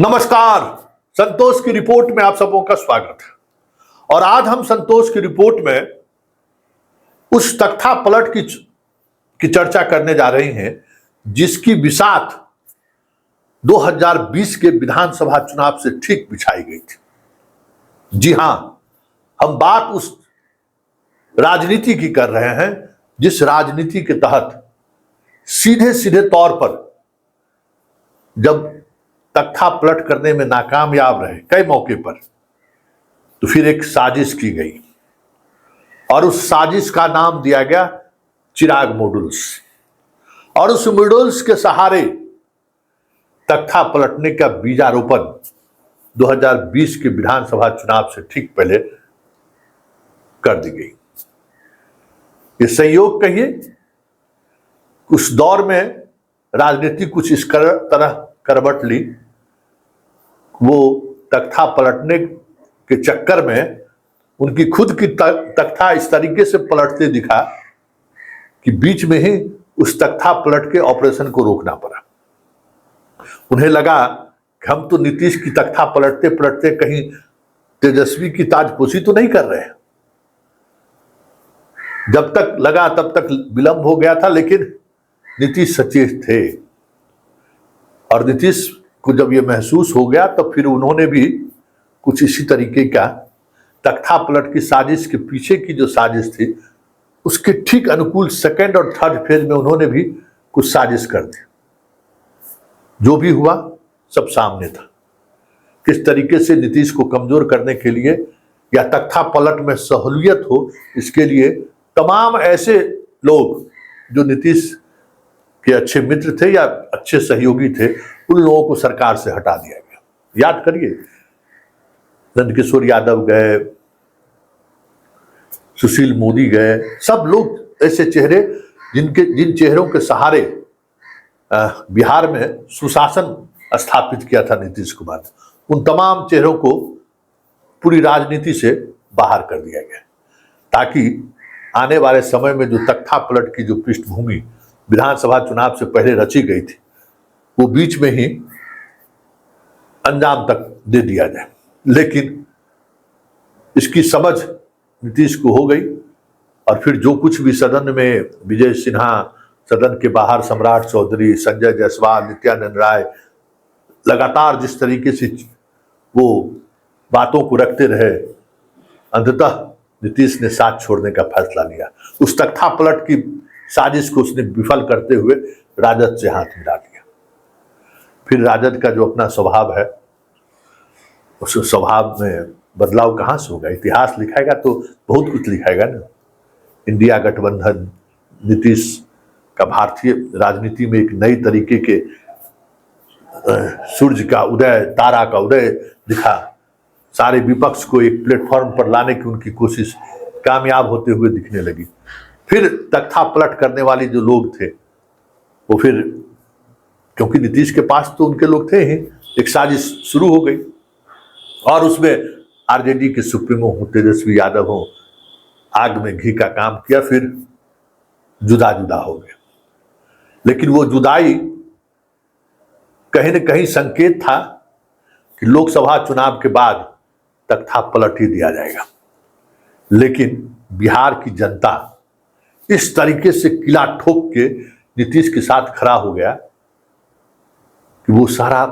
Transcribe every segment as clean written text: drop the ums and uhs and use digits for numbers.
नमस्कार। संतोष की रिपोर्ट में आप सबों का स्वागत है। और आज हम संतोष की रिपोर्ट में उस तख्ता पलट की चर्चा करने जा रहे हैं जिसकी बिसात 2020 के विधानसभा चुनाव से ठीक बिछाई गई थी। जी हां, हम बात उस राजनीति की कर रहे हैं जिस राजनीति के तहत सीधे सीधे तौर पर जब तख्ता पलट करने में नाकामयाब रहे कई मौके पर, तो फिर एक साजिश की गई और उस साजिश का नाम दिया गया चिराग मॉड्यूल्स। और उस मॉड्यूल्स के सहारे तख्ता पलटने का बीजारोपण 2020 के विधानसभा चुनाव से ठीक पहले कर दी गई। ये संयोग कहिए, उस दौर में राजनीति कुछ इस तरह करवट ली, वो तख्ता पलटने के चक्कर में उनकी खुद की तख्ता इस तरीके से पलटते दिखा कि बीच में ही उस तख्ता पलट के ऑपरेशन को रोकना पड़ा। उन्हें लगा कि हम तो नीतीश की तख्ता पलटते पलटते कहीं तेजस्वी की ताजपोशी तो नहीं कर रहे हैं। जब तक लगा तब तक विलंब हो गया था, लेकिन नीतीश सचेत थे और नीतीश को जब यह महसूस हो गया तो फिर उन्होंने भी कुछ इसी तरीके का तख्ता पलट की साजिश के पीछे की जो साजिश थी उसके ठीक अनुकूल सेकंड और थर्ड फेज में उन्होंने भी कुछ साजिश कर दी। जो भी हुआ सब सामने था। किस तरीके से नीतीश को कमजोर करने के लिए या तख्ता पलट में सहूलियत हो, इसके लिए तमाम ऐसे लोग जो नीतीश के अच्छे मित्र थे या अच्छे सहयोगी थे, उन लोगों को सरकार से हटा दिया गया। याद करिए, नंदकिशोर यादव गए, सुशील मोदी गए, सब लोग ऐसे चेहरे जिन चेहरों के सहारे बिहार में सुशासन स्थापित किया था नीतीश कुमार, उन तमाम चेहरों को पूरी राजनीति से बाहर कर दिया गया ताकि आने वाले समय में जो तख्ता पलट की जो पृष्ठभूमि विधानसभा चुनाव से पहले रची गई थी वो बीच में ही अंजाम तक दे दिया जाए। लेकिन इसकी समझ नीतीश को हो गई और फिर जो कुछ भी सदन में विजय सिन्हा, सदन के बाहर सम्राट चौधरी, संजय जायसवाल, नित्यानंद राय लगातार जिस तरीके से वो बातों को रखते रहे, अंततः नीतीश ने साथ छोड़ने का फैसला लिया। उस तख्ता पलट की साजिश को उसने विफल करते हुए राजद से हाथ मिला लिया। फिर राजद का जो अपना स्वभाव है, उस स्वभाव में बदलाव कहाँ से होगा? इतिहास लिखाएगा तो बहुत कुछ लिखाएगा ना। इंडिया गठबंधन, नीतीश का भारतीय राजनीति में एक नई तरीके के सूर्य का उदय, तारा का उदय दिखा। सारे विपक्ष को एक प्लेटफॉर्म पर लाने की उनकी कोशिश कामयाब होते हुए दिखने लगी। फिर तख्ता पलट करने वाले जो लोग थे वो फिर, क्योंकि नीतीश के पास तो उनके लोग थे ही, एक साजिश शुरू हो गई और उसमें आरजेडी के सुप्रीमो हो तेजस्वी यादव हो आग में घी का काम किया, फिर जुदा जुदा हो गए। लेकिन वो जुदाई कहीं न कहीं संकेत था कि लोकसभा चुनाव के बाद तख्ता पलट ही दिया जाएगा। लेकिन बिहार की जनता इस तरीके से किला ठोक के नीतीश के साथ खड़ा हो गया कि वो सारा,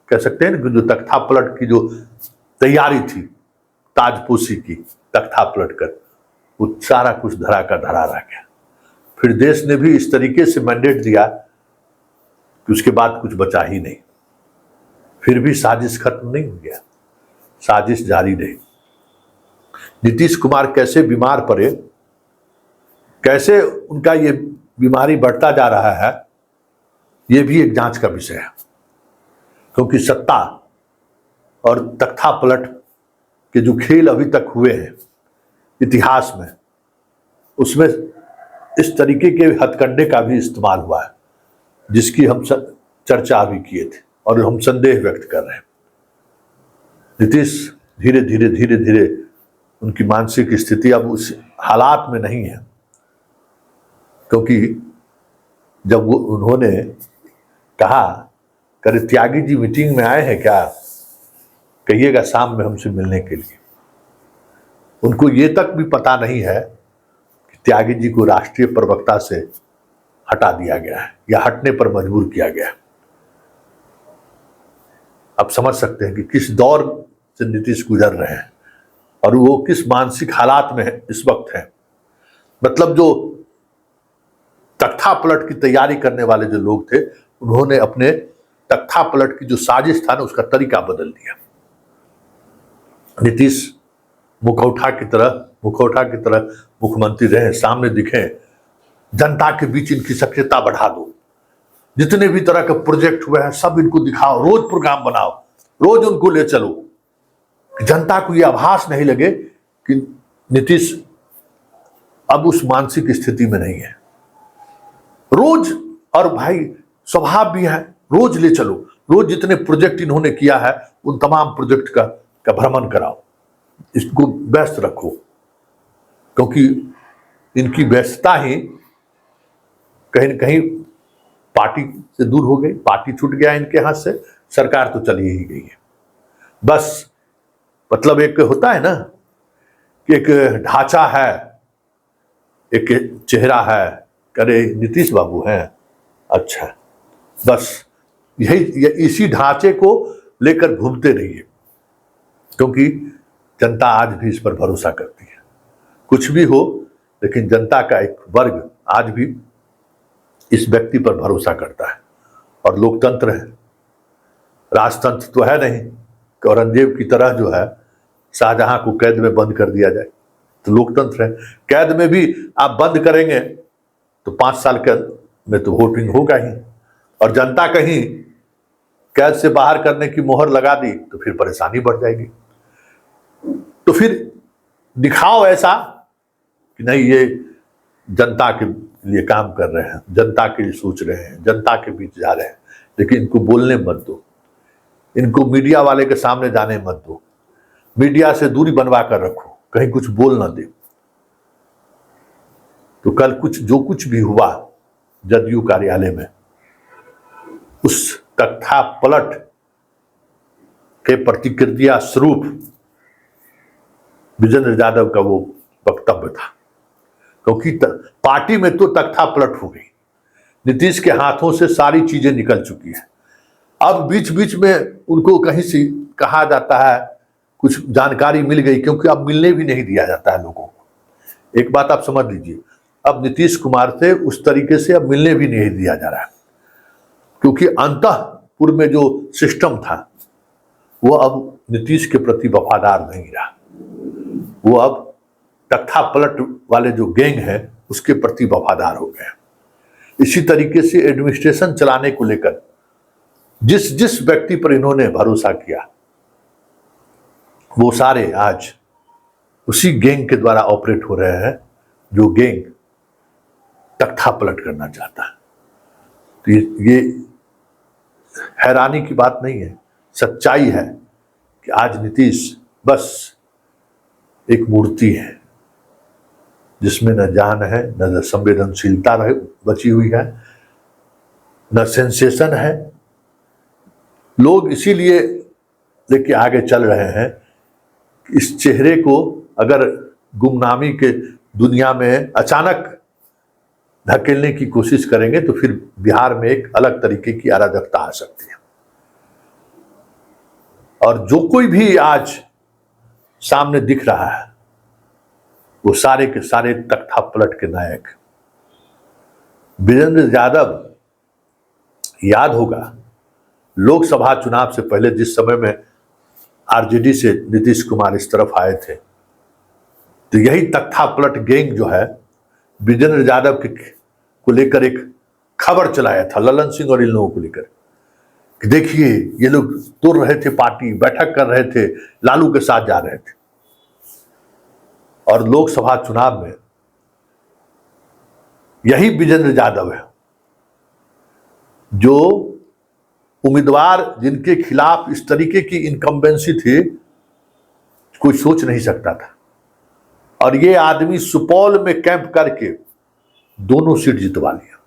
कह सकते हैं ना, जो तख्ता पलट की जो तैयारी थी ताजपोशी की तख्ता पलट कर, वो सारा कुछ धरा का धरा रह गया। फिर देश ने भी इस तरीके से मैंडेट दिया कि उसके बाद कुछ बचा ही नहीं। फिर भी साजिश खत्म नहीं हो गया, साजिश जारी रही। नीतीश कुमार कैसे बीमार पड़े, कैसे उनका ये बीमारी बढ़ता जा रहा है, ये भी एक जांच का विषय है। क्योंकि सत्ता और तख्ता पलट के जो खेल अभी तक हुए हैं इतिहास में, उसमें इस तरीके के हथकंडे का भी इस्तेमाल हुआ है जिसकी हम चर्चा अभी किए थे और हम संदेह व्यक्त कर रहे हैं। नीतीश धीरे धीरे धीरे धीरे उनकी मानसिक स्थिति अब उस हालात में नहीं है, क्योंकि जब उन्होंने कहा करे त्यागी जी मीटिंग में आए हैं क्या, कहिएगा शाम में हमसे मिलने के लिए। उनको ये तक भी पता नहीं है कि त्यागी जी को राष्ट्रीय प्रवक्ता से हटा दिया गया है या हटने पर मजबूर किया गया है। आप समझ सकते हैं कि किस दौर से नीतीश गुजर रहे हैं और वो किस मानसिक हालात में इस वक्त है। मतलब जो तख्ता पलट की तैयारी करने वाले जो लोग थे, उन्होंने अपने तख्ता पलट की जो साजिश था ना, उसका तरीका बदल दिया। नीतीश मुखौटा की तरह मुख्यमंत्री रहे, सामने दिखे, जनता के बीच इनकी सक्रियता बढ़ा दो, जितने भी तरह के प्रोजेक्ट हुए हैं सब इनको दिखाओ, रोज प्रोग्राम बनाओ, रोज उनको ले चलो, जनता को यह आभास नहीं लगे कि नीतीश अब उस मानसिक स्थिति में नहीं है। रोज, और भाई स्वभाव भी है, रोज ले चलो, रोज जितने प्रोजेक्ट इन्होंने किया है उन तमाम प्रोजेक्ट का भ्रमण कराओ, इसको व्यस्त रखो, क्योंकि इनकी व्यस्तता ही कहीं न कहीं पार्टी से दूर हो गई, पार्टी छूट गया इनके हाथ से, सरकार तो चली ही गई है। बस मतलब एक होता है ना कि एक ढांचा है, एक चेहरा है, करे नीतीश बाबू हैं, अच्छा, बस यही इसी ढांचे को लेकर घूमते रहिए, क्योंकि जनता आज भी इस पर भरोसा करती है। कुछ भी हो, लेकिन जनता का एक वर्ग आज भी इस व्यक्ति पर भरोसा करता है। और लोकतंत्र है, राजतंत्र तो है नहीं कि औरंगजेब की तरह जो है शाहजहां को कैद में बंद कर दिया जाए, तो लोकतंत्र है। कैद में भी आप बंद करेंगे तो 5 साल के में तो वोटिंग होगा ही, और जनता कहीं कैद से बाहर करने की मोहर लगा दी तो फिर परेशानी बढ़ जाएगी। तो फिर दिखाओ ऐसा कि नहीं, ये जनता के लिए काम कर रहे हैं, जनता के लिए सोच रहे हैं, जनता के बीच जा रहे हैं, लेकिन इनको बोलने मत दो, इनको मीडिया वाले के सामने जाने मत दो, मीडिया से दूरी बनवा कर रखो, कहीं कुछ बोल ना दे। तो कल जो कुछ भी हुआ जदयू कार्यालय में, उस तख्ता पलट के प्रतिक्रिया स्वरूप विजेंद्र यादव का वो वक्तव्य था, क्योंकि पार्टी में तो तख्ता पलट हो गई, नीतीश के हाथों से सारी चीजें निकल चुकी है। अब बीच बीच में उनको कहीं से कहा जाता है, कुछ जानकारी मिल गई, क्योंकि अब मिलने भी नहीं दिया जाता है लोगों को। एक बात आप समझ लीजिए, अब नीतीश कुमार से उस तरीके से अब मिलने भी नहीं दिया जा रहा है, क्योंकि अंतःपुर में जो सिस्टम था वो अब नीतीश के प्रति वफादार नहीं रहा, वो अब तख्ता पलट वाले जो गैंग है उसके प्रति वफादार हो गए। इसी तरीके से एडमिनिस्ट्रेशन चलाने को लेकर जिस जिस व्यक्ति पर इन्होंने भरोसा किया, वो सारे आज उसी गैंग के द्वारा ऑपरेट हो रहे हैं, जो गैंग तख्ता पलट करना चाहता है। तो ये हैरानी की बात नहीं है, सच्चाई है कि आज नीतीश बस एक मूर्ति है, जिसमें न जान है, न संवेदनशीलता बची हुई है, न सेंसेशन है। लोग इसीलिए लेके आगे चल रहे हैं कि इस चेहरे को अगर गुमनामी के दुनिया में अचानक धकेलने की कोशिश करेंगे तो फिर बिहार में एक अलग तरीके की अराजकता आ सकती है। और जो कोई भी आज सामने दिख रहा है वो सारे के सारे तख्ता पलट के नायक। विजेंद्र यादव, याद होगा लोकसभा चुनाव से पहले जिस समय में आरजेडी से नीतीश कुमार इस तरफ आए थे, तो यही तख्ता पलट गैंग जो है विजेंद्र यादव को लेकर एक खबर चलाया था, ललन सिंह और इन लोगों को लेकर, कि देखिए ये लोग तोड़ रहे थे पार्टी, बैठक कर रहे थे, लालू के साथ जा रहे थे। और लोकसभा चुनाव में यही विजेंद्र यादव है जो उम्मीदवार जिनके खिलाफ इस तरीके की इनकम्बेंसी थी, कोई सोच नहीं सकता था। और ये आदमी सुपौल में कैंप करके दोनों सीट जितवा लिया,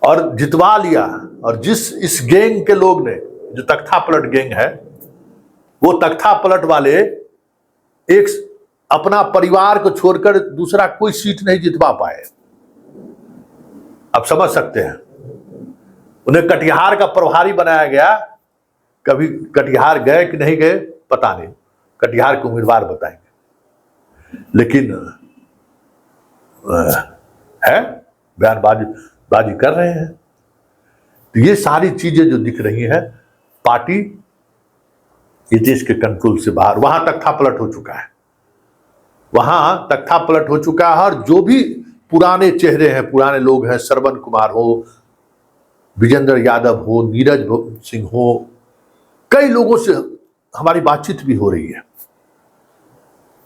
और जितवा लिया और जिस इस गैंग के लोग ने, जो तख्ता पलट गैंग है, वो तख्ता पलट वाले एक अपना परिवार को छोड़कर दूसरा कोई सीट नहीं जितवा पाए। आप समझ सकते हैं, उन्हें कटिहार का प्रभारी बनाया गया। कभी कटिहार गए कि नहीं गए पता नहीं, कटिहार के उम्मीदवार बताएंगे, लेकिन है बयानबाजी कर रहे हैं। तो ये सारी चीजें जो दिख रही हैं, पार्टी इस देश के कंट्रोल से बाहर, वहां तख्ता पलट हो चुका है, वहां तख्ता पलट हो चुका है। और जो भी पुराने चेहरे हैं, पुराने लोग हैं, श्रवण कुमार हो, विजेंद्र यादव हो, नीरज सिंह हो, कई लोगों से हमारी बातचीत भी हो रही है।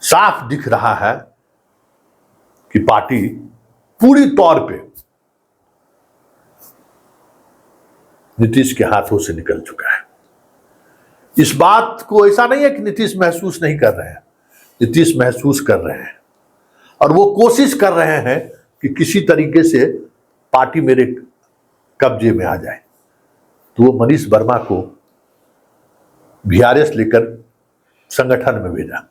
साफ दिख रहा है कि पार्टी पूरी तौर पे नीतीश के हाथों से निकल चुका है। इस बात को ऐसा नहीं है कि नीतीश महसूस नहीं कर रहे हैं, नीतीश महसूस कर रहे हैं और वो कोशिश कर रहे हैं कि किसी तरीके से पार्टी मेरे कब्जे में आ जाए। तो वो मनीष वर्मा को वीआरएस लेकर संगठन में भेजा।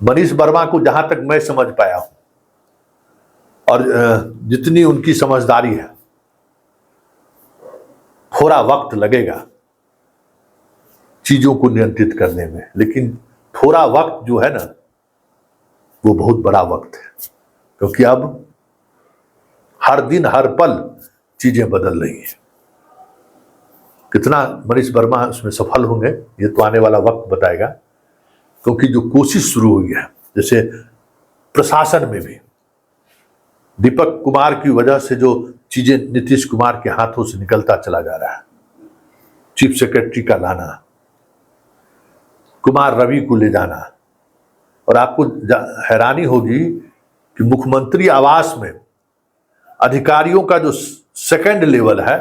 मनीष वर्मा को जहां तक मैं समझ पाया हूं और जितनी उनकी समझदारी है, थोड़ा वक्त लगेगा चीजों को नियंत्रित करने में, लेकिन थोड़ा वक्त जो है ना, वो बहुत बड़ा वक्त है, क्योंकि अब हर दिन हर पल चीजें बदल रही हैं। कितना मनीष वर्मा उसमें सफल होंगे ये तो आने वाला वक्त बताएगा, क्योंकि जो कोशिश शुरू हुई है, जैसे प्रशासन में भी दीपक कुमार की वजह से जो चीजें नीतीश कुमार के हाथों से निकलता चला जा रहा है, चीफ सेक्रेटरी का लाना, कुमार रवि को ले जाना, और आपको हैरानी होगी कि मुख्यमंत्री आवास में अधिकारियों का जो सेकंड लेवल है,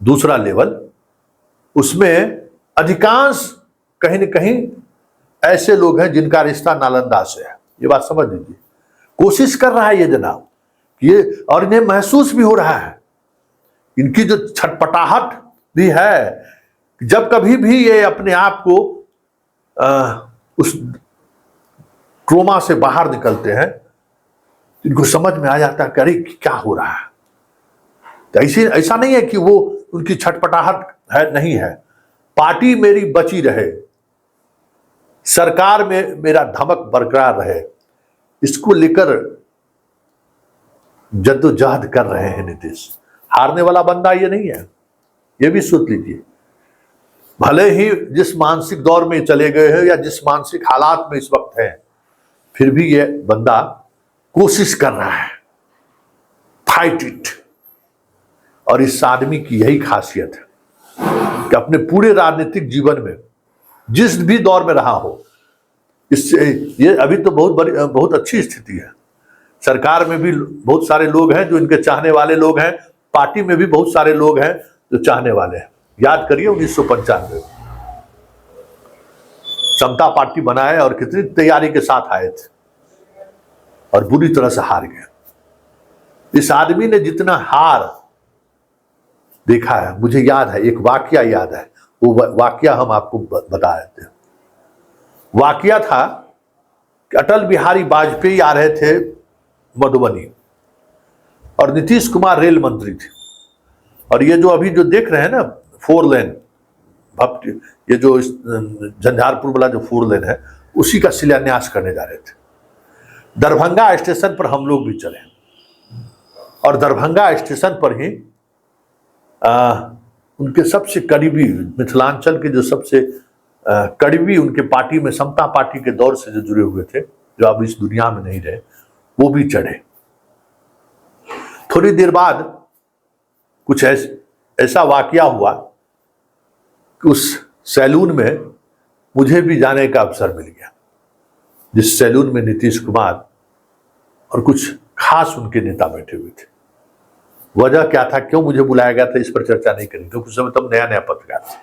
दूसरा लेवल, उसमें अधिकांश कहीं न कहीं ऐसे लोग हैं जिनका रिश्ता नालंदा से है। ये बात समझ लीजिए। कोशिश कर रहा है ये जनाब ये, और इन्हें महसूस भी हो रहा है, इनकी जो छटपटाहट भी है, जब कभी भी ये अपने आप को उस ट्रोमा से बाहर निकलते हैं, इनको समझ में आ जाता है कि अरे क्या हो रहा है। तो ऐसा नहीं है कि वो उनकी छटपटाहट है, नहीं है। पार्टी मेरी बची रहे, सरकार में मेरा धमक बरकरार रहे, इसको लेकर जद्दोजहद कर रहे हैं नीतीश। हारने वाला बंदा ये नहीं है, ये भी सोच लीजिए। भले ही जिस मानसिक दौर में चले गए हैं या जिस मानसिक हालात में इस वक्त है, फिर भी ये बंदा कोशिश कर रहा है, फाइट इट। और इस आदमी की यही खासियत है कि अपने पूरे राजनीतिक जीवन में जिस भी दौर में रहा हो, इससे ये अभी तो बहुत अच्छी स्थिति है। सरकार में भी बहुत सारे लोग हैं जो इनके चाहने वाले लोग हैं, पार्टी में भी बहुत सारे लोग हैं जो चाहने वाले हैं। याद करिए 1995 समता पार्टी बनाए और कितनी तैयारी के साथ आए थे और बुरी तरह से हार गए। इस आदमी ने जितना हार देखा है, मुझे याद है, एक वाकया याद है, वो वाकया हम आपको बता देते हैं। वाकया था कि अटल बिहारी वाजपेयी आ रहे थे मधुबनी और नीतीश कुमार रेल मंत्री थे, और ये जो अभी जो देख रहे हैं ना 4 लेन, ये जो झंझारपुर वाला जो 4 लेन है, उसी का शिलान्यास करने जा रहे थे। दरभंगा स्टेशन पर हम लोग भी चले और दरभंगा स्टेशन पर ही उनके सबसे करीबी, मिथिलांचल के जो सबसे करीबी उनके पार्टी में, समता पार्टी के दौर से जो जुड़े हुए थे, जो अब इस दुनिया में नहीं रहे, वो भी चढ़े। थोड़ी देर बाद कुछ ऐसा वाकया हुआ कि उस सैलून में मुझे भी जाने का अवसर मिल गया, जिस सैलून में नीतीश कुमार और कुछ खास उनके नेता बैठे हुए थे। वजह क्या था, क्यों मुझे बुलाया गया था, इस पर चर्चा नहीं करेंगे, क्योंकि उस समय तब नया नया पत्रकार थे,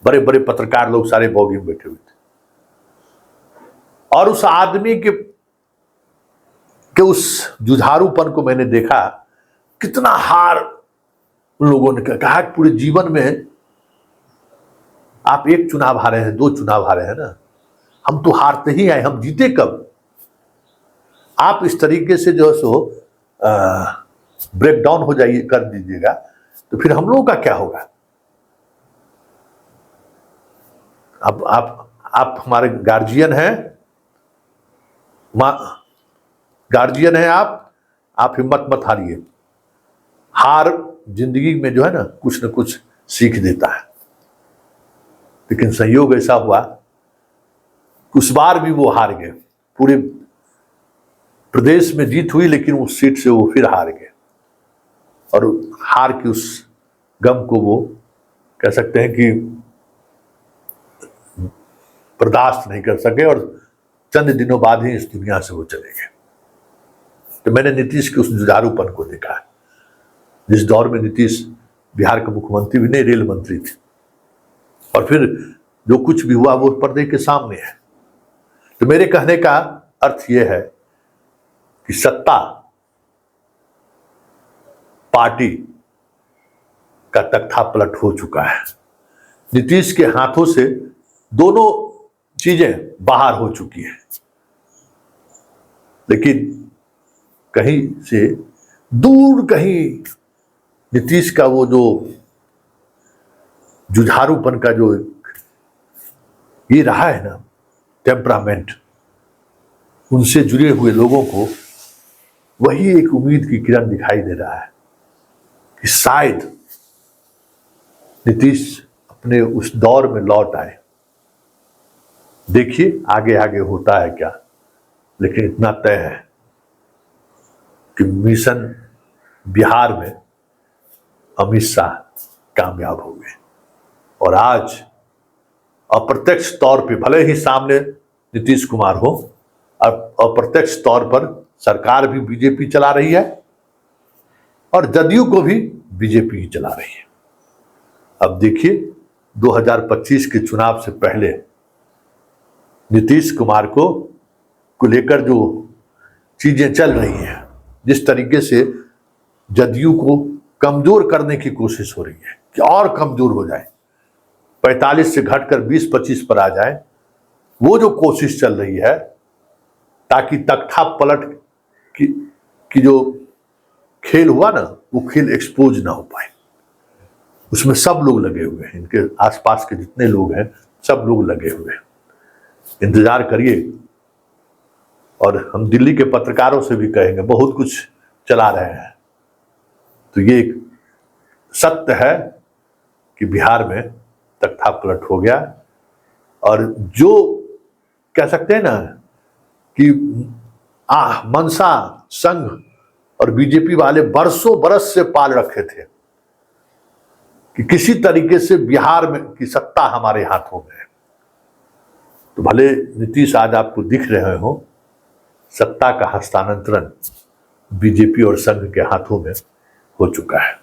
बड़े बड़े पत्रकार लोग सारे बॉगी में बैठे हुए थे। और उस आदमी के उस जुझारूपन को मैंने देखा, कितना हार उन लोगों ने कहा कि पूरे जीवन में आप एक चुनाव हारे हैं, 2 चुनाव हारे हैं ना, हम तो हारते ही आए, हम जीते कब? आप इस तरीके से जो है सो ब्रेक डाउन हो जाइए, कर दीजिएगा, तो फिर हम लोगों का क्या होगा? अब आप हमारे गार्जियन हैं, गार्जियन हैं आप हिम्मत मत हारिए। हार जिंदगी में जो है ना कुछ सीख देता है। लेकिन संयोग ऐसा हुआ, उस बार भी वो हार गए। पूरे प्रदेश में जीत हुई, लेकिन उस सीट से वो फिर हार गए, और हार की उस गम को वो कह सकते हैं कि बर्दाश्त नहीं कर सके, और चंद दिनों बाद ही इस दुनिया से वो चले गए। तो मैंने नीतीश के उस जुझारूपन को देखा है, जिस दौर में नीतीश बिहार के मुख्यमंत्री भी नहीं, रेल मंत्री थे, और फिर जो कुछ भी हुआ वो पर्दे के सामने है। तो मेरे कहने का अर्थ यह है कि सत्ता पार्टी का तख्ता पलट हो चुका है। नीतीश के हाथों से दोनों चीजें बाहर हो चुकी हैं, लेकिन कहीं से दूर कहीं नीतीश का वो जो जुझारूपन का जो ये रहा है ना टेम्परामेंट, उनसे जुड़े हुए लोगों को वही एक उम्मीद की किरण दिखाई दे रहा है कि शायद नीतीश अपने उस दौर में लौट आए। देखिए आगे आगे होता है क्या, लेकिन इतना तय है कि मिशन बिहार में अमित शाह कामयाब हो गए, और आज अप्रत्यक्ष तौर पे, भले ही सामने नीतीश कुमार हो, अप्रत्यक्ष तौर पर सरकार भी बीजेपी चला रही है, और जदयू को भी बीजेपी ही चला रही है। अब देखिए 2025 के चुनाव से पहले नीतीश कुमार को लेकर जो चीजें चल रही हैं, जिस तरीके से जदयू को कमजोर करने की कोशिश हो रही है कि और कमजोर हो जाए, 45 से घटकर 20-25 पर आ जाए, वो जो कोशिश चल रही है ताकि तख्ता पलट की जो खेल हुआ ना, वो खेल एक्सपोज ना हो पाए। उसमें सब लोग लगे हुए हैं, इनके आसपास के जितने लोग हैं सब लोग लगे हुए हैं। इंतजार करिए, और हम दिल्ली के पत्रकारों से भी कहेंगे, बहुत कुछ चला रहे हैं। तो ये एक सत्य है कि बिहार में तख्ता पलट हो गया, और जो कह सकते हैं ना कि मनसा संघ और बीजेपी वाले बरसों बरस से पाल रखे थे कि किसी तरीके से बिहार में की सत्ता हमारे हाथों में है। तो भले नीतीश आज आपको दिख रहे हो, सत्ता का हस्तांतरण बीजेपी और संघ के हाथों में हो चुका है।